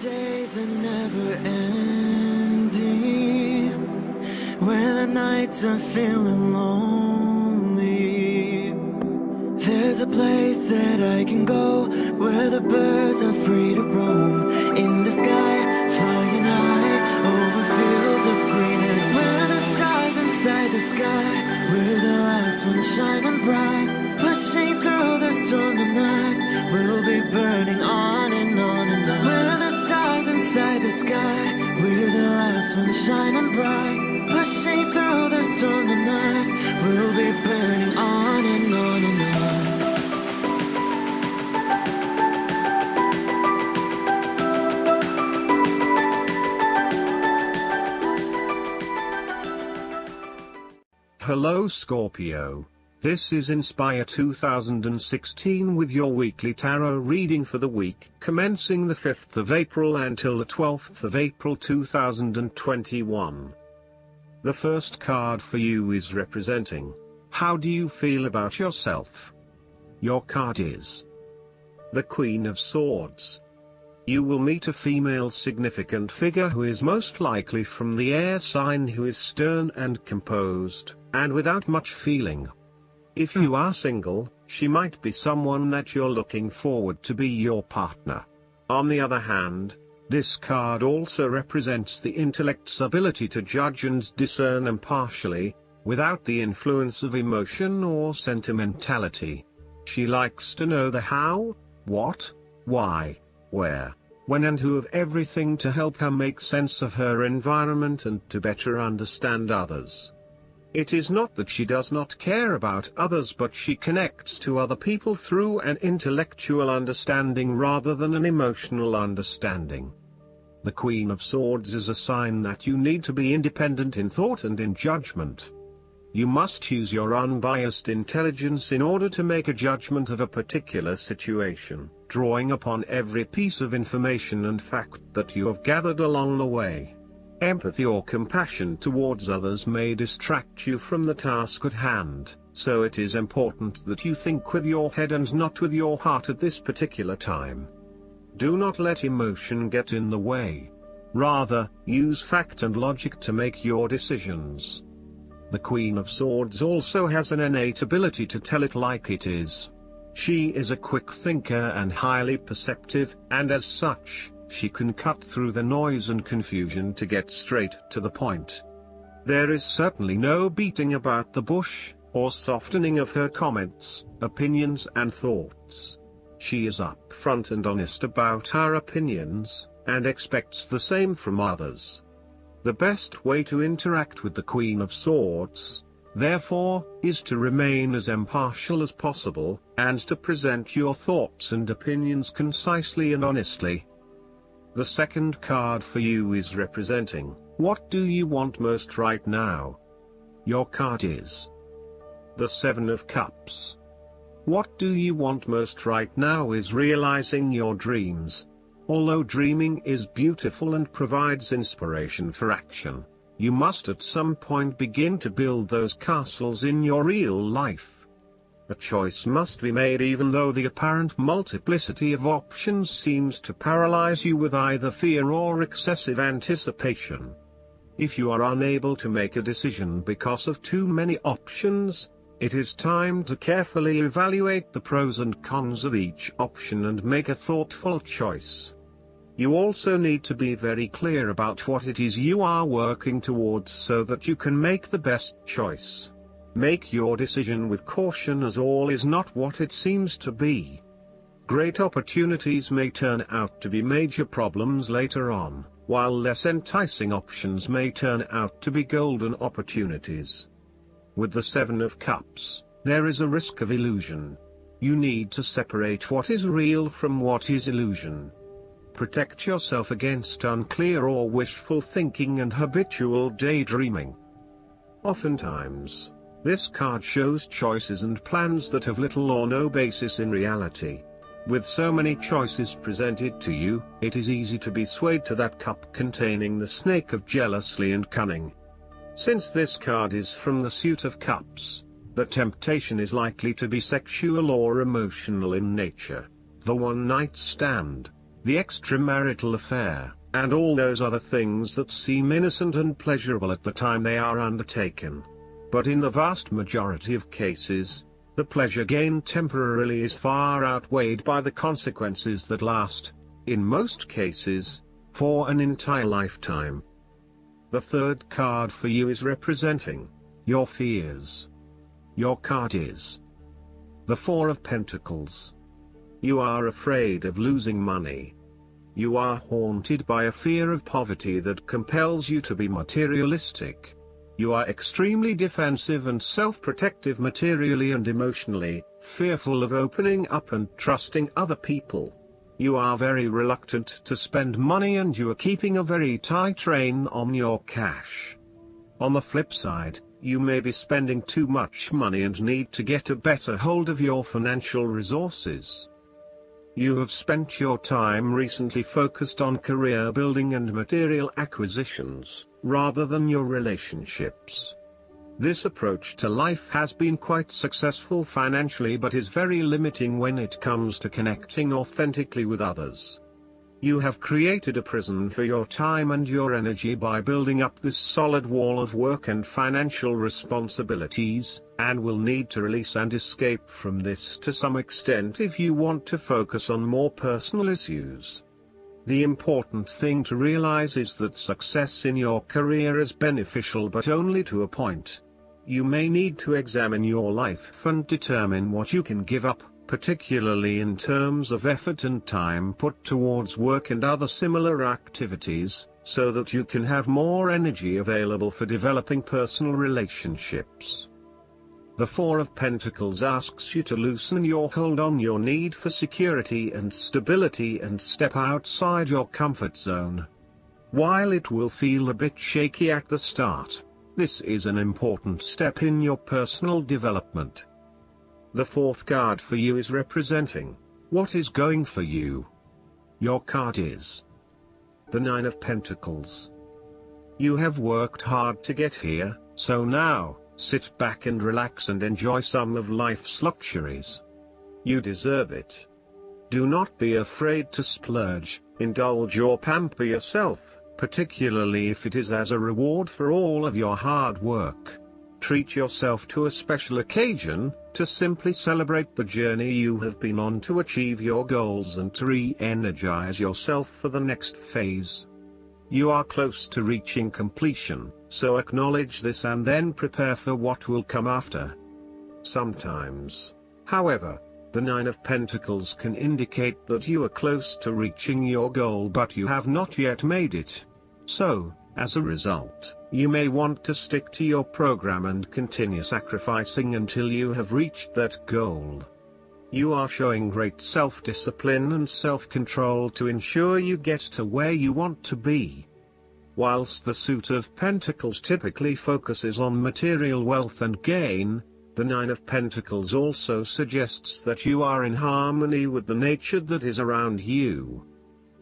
days are never ending, when the nights are feeling lonely. There's a place that I can go, where the birds are free to roam, in the sky, flying high, over fields of green. And where the stars inside the sky, we're the last ones shining bright, pushing through the storm tonight. We'll be burning on and on and on. We're the stars inside the sky, we're the last ones shining bright, pushing through the storm tonight. We'll be burning on and on and on. Hello Scorpio. This is Inspire 2016 with your weekly tarot reading for the week commencing the 5th of April until the 12th of April 2021. The first card for you is representing, how do you feel about yourself? Your card is the Queen of Swords. You will meet a female significant figure who is most likely from the air sign, who is stern and composed, and without much feeling. If you are single, she might be someone that you're looking forward to be your partner. On the other hand, this card also represents the intellect's ability to judge and discern impartially, without the influence of emotion or sentimentality. She likes to know the how, what, why, where, when and who of everything to help her make sense of her environment and to better understand others. It is not that she does not care about others, but she connects to other people through an intellectual understanding rather than an emotional understanding. The Queen of Swords is a sign that you need to be independent in thought and in judgment. You must use your unbiased intelligence in order to make a judgment of a particular situation, drawing upon every piece of information and fact that you have gathered along the way. Empathy or compassion towards others may distract you from the task at hand, so it is important that you think with your head and not with your heart at this particular time. Do not let emotion get in the way. Rather, use fact and logic to make your decisions. The Queen of Swords also has an innate ability to tell it like it is. She is a quick thinker and highly perceptive, and as such, she can cut through the noise and confusion to get straight to the point. There is certainly no beating about the bush, or softening of her comments, opinions and thoughts. She is upfront and honest about her opinions, and expects the same from others. The best way to interact with the Queen of Swords, therefore, is to remain as impartial as possible, and to present your thoughts and opinions concisely and honestly. The second card for you is representing, what do you want most right now? Your card is the Seven of Cups. What do you want most right now is realizing your dreams. Although dreaming is beautiful and provides inspiration for action, you must at some point begin to build those castles in your real life. A choice must be made, even though the apparent multiplicity of options seems to paralyze you with either fear or excessive anticipation. If you are unable to make a decision because of too many options, it is time to carefully evaluate the pros and cons of each option and make a thoughtful choice. You also need to be very clear about what it is you are working towards so that you can make the best choice. Make your decision with caution, as all is not what it seems to be. Great opportunities may turn out to be major problems later on, while less enticing options may turn out to be golden opportunities. With the Seven of Cups, there is a risk of illusion. You need to separate what is real from what is illusion. Protect yourself against unclear or wishful thinking and habitual daydreaming. Oftentimes, this card shows choices and plans that have little or no basis in reality. With so many choices presented to you, it is easy to be swayed to that cup containing the snake of jealousy and cunning. Since this card is from the suit of cups, the temptation is likely to be sexual or emotional in nature. The one-night stand, the extramarital affair, and all those other things that seem innocent and pleasurable at the time they are undertaken. But in the vast majority of cases, the pleasure gained temporarily is far outweighed by the consequences that last, in most cases, for an entire lifetime. The third card for you is representing your fears. Your card is the Four of Pentacles. You are afraid of losing money. You are haunted by a fear of poverty that compels you to be materialistic. You are extremely defensive and self-protective materially and emotionally, fearful of opening up and trusting other people. You are very reluctant to spend money and you are keeping a very tight rein on your cash. On the flip side, you may be spending too much money and need to get a better hold of your financial resources. You have spent your time recently focused on career building and material acquisitions, rather than your relationships. This approach to life has been quite successful financially but is very limiting when it comes to connecting authentically with others. You have created a prison for your time and your energy by building up this solid wall of work and financial responsibilities, and will need to release and escape from this to some extent if you want to focus on more personal issues. The important thing to realize is that success in your career is beneficial but only to a point. You may need to examine your life and determine what you can give up, particularly in terms of effort and time put towards work and other similar activities, so that you can have more energy available for developing personal relationships. The Four of Pentacles asks you to loosen your hold on your need for security and stability and step outside your comfort zone. While it will feel a bit shaky at the start, this is an important step in your personal development. The fourth card for you is representing what is going for you. Your card is the Nine of Pentacles. You have worked hard to get here, so now, sit back and relax and enjoy some of life's luxuries. You deserve it. Do not be afraid to splurge, indulge or pamper yourself, particularly if it is as a reward for all of your hard work. Treat yourself to a special occasion, to simply celebrate the journey you have been on to achieve your goals and to re-energize yourself for the next phase. You are close to reaching completion, so acknowledge this and then prepare for what will come after. Sometimes, however, the Nine of Pentacles can indicate that you are close to reaching your goal but you have not yet made it. So, as a result, you may want to stick to your program and continue sacrificing until you have reached that goal. You are showing great self-discipline and self-control to ensure you get to where you want to be. Whilst the Suit of Pentacles typically focuses on material wealth and gain, the Nine of Pentacles also suggests that you are in harmony with the nature that is around you.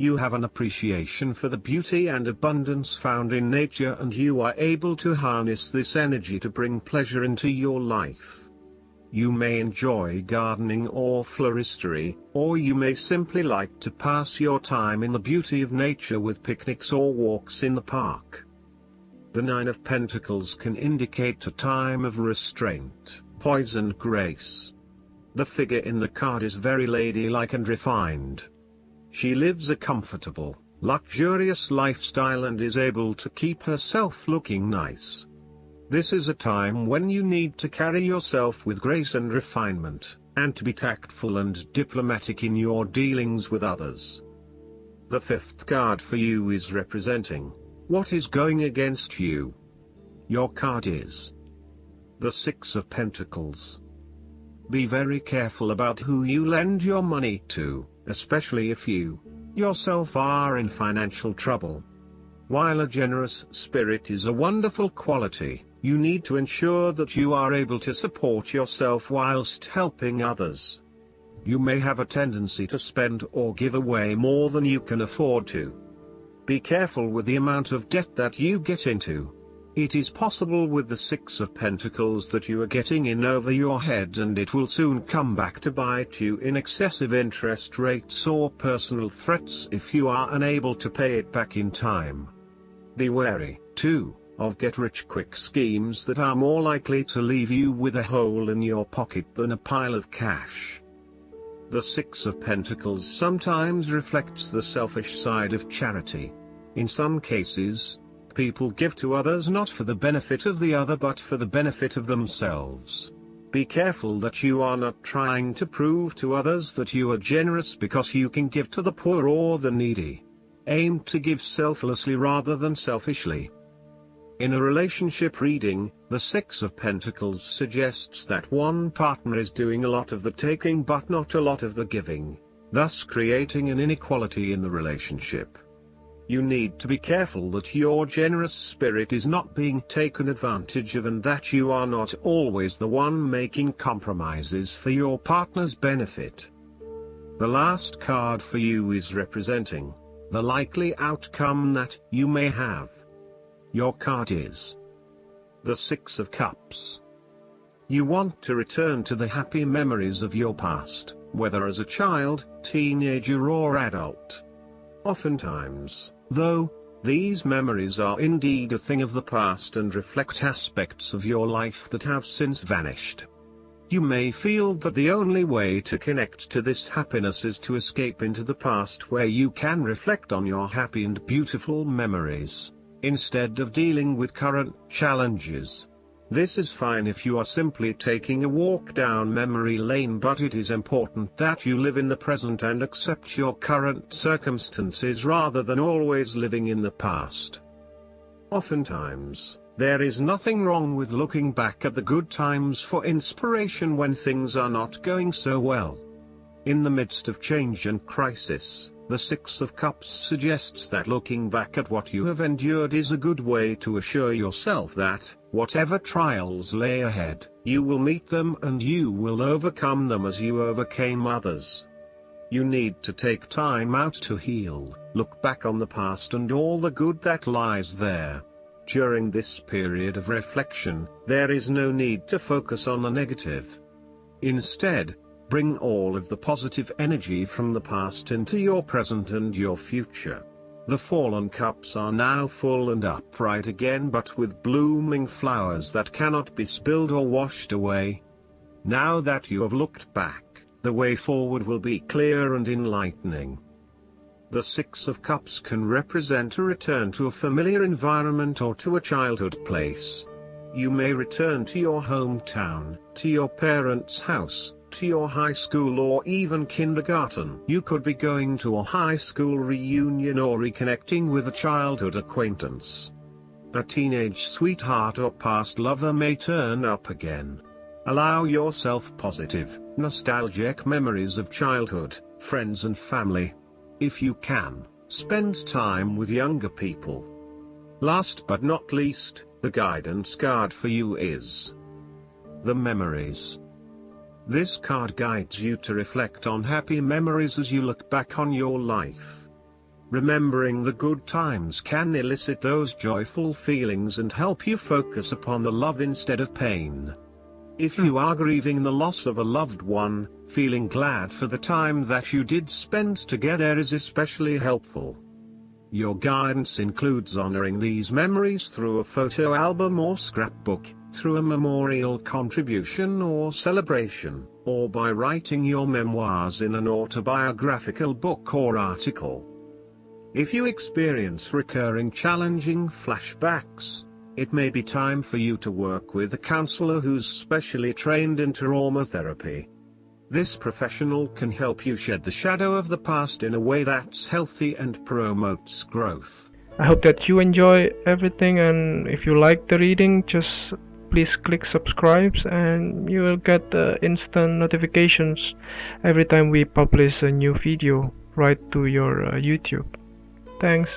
You have an appreciation for the beauty and abundance found in nature and you are able to harness this energy to bring pleasure into your life. You may enjoy gardening or floristery, or you may simply like to pass your time in the beauty of nature with picnics or walks in the park. The Nine of Pentacles can indicate a time of restraint, poise and grace. The figure in the card is very ladylike and refined. She lives a comfortable, luxurious lifestyle and is able to keep herself looking nice. This is a time when you need to carry yourself with grace and refinement, and to be tactful and diplomatic in your dealings with others. The fifth card for you is representing what is going against you. Your card is the Six of Pentacles. Be very careful about who you lend your money to, especially if you, yourself, are in financial trouble. While a generous spirit is a wonderful quality, you need to ensure that you are able to support yourself whilst helping others. You may have a tendency to spend or give away more than you can afford to. Be careful with the amount of debt that you get into. It is possible with the Six of Pentacles that you are getting in over your head, and it will soon come back to bite you in excessive interest rates or personal threats if you are unable to pay it back in time. Be wary, too, of get-rich-quick schemes that are more likely to leave you with a hole in your pocket than a pile of cash. The Six of Pentacles sometimes reflects the selfish side of charity. In some cases, people give to others not for the benefit of the other but for the benefit of themselves. Be careful that you are not trying to prove to others that you are generous because you can give to the poor or the needy. Aim to give selflessly rather than selfishly. In a relationship reading, the Six of Pentacles suggests that one partner is doing a lot of the taking but not a lot of the giving, thus creating an inequality in the relationship. You need to be careful that your generous spirit is not being taken advantage of and that you are not always the one making compromises for your partner's benefit. The last card for you is representing the likely outcome that you may have. Your card is the Six of Cups. You want to return to the happy memories of your past, whether as a child, teenager or adult. Oftentimes, though, these memories are indeed a thing of the past and reflect aspects of your life that have since vanished. You may feel that the only way to connect to this happiness is to escape into the past where you can reflect on your happy and beautiful memories, instead of dealing with current challenges. This is fine if you are simply taking a walk down memory lane, but it is important that you live in the present and accept your current circumstances rather than always living in the past. Oftentimes, there is nothing wrong with looking back at the good times for inspiration when things are not going so well. In the midst of change and crisis, the Six of Cups suggests that looking back at what you have endured is a good way to assure yourself that, whatever trials lay ahead, you will meet them and you will overcome them as you overcame others. You need to take time out to heal, look back on the past and all the good that lies there. During this period of reflection, there is no need to focus on the negative. Instead, bring all of the positive energy from the past into your present and your future. The fallen cups are now full and upright again, but with blooming flowers that cannot be spilled or washed away. Now that you have looked back, the way forward will be clear and enlightening. The Six of Cups can represent a return to a familiar environment or to a childhood place. You may return to your hometown, to your parents' house, to your high school or even kindergarten. You could be going to a high school reunion or reconnecting with a childhood acquaintance. A teenage sweetheart or past lover may turn up again. Allow yourself positive, nostalgic memories of childhood, friends and family. If you can, spend time with younger people. Last but not least, the guidance card for you is the Memories. This card guides you to reflect on happy memories as you look back on your life. Remembering the good times can elicit those joyful feelings and help you focus upon the love instead of pain. If you are grieving the loss of a loved one, feeling glad for the time that you did spend together is especially helpful. Your guidance includes honoring these memories through a photo album or scrapbook, through a memorial contribution or celebration, or by writing your memoirs in an autobiographical book or article. If you experience recurring challenging flashbacks, it may be time for you to work with a counselor who's specially trained in trauma therapy. This professional can help you shed the shadow of the past in a way that's healthy and promotes growth. I hope that you enjoy everything, and if you like the reading, just please click subscribe and you will get instant notifications every time we publish a new video right to your YouTube. Thanks.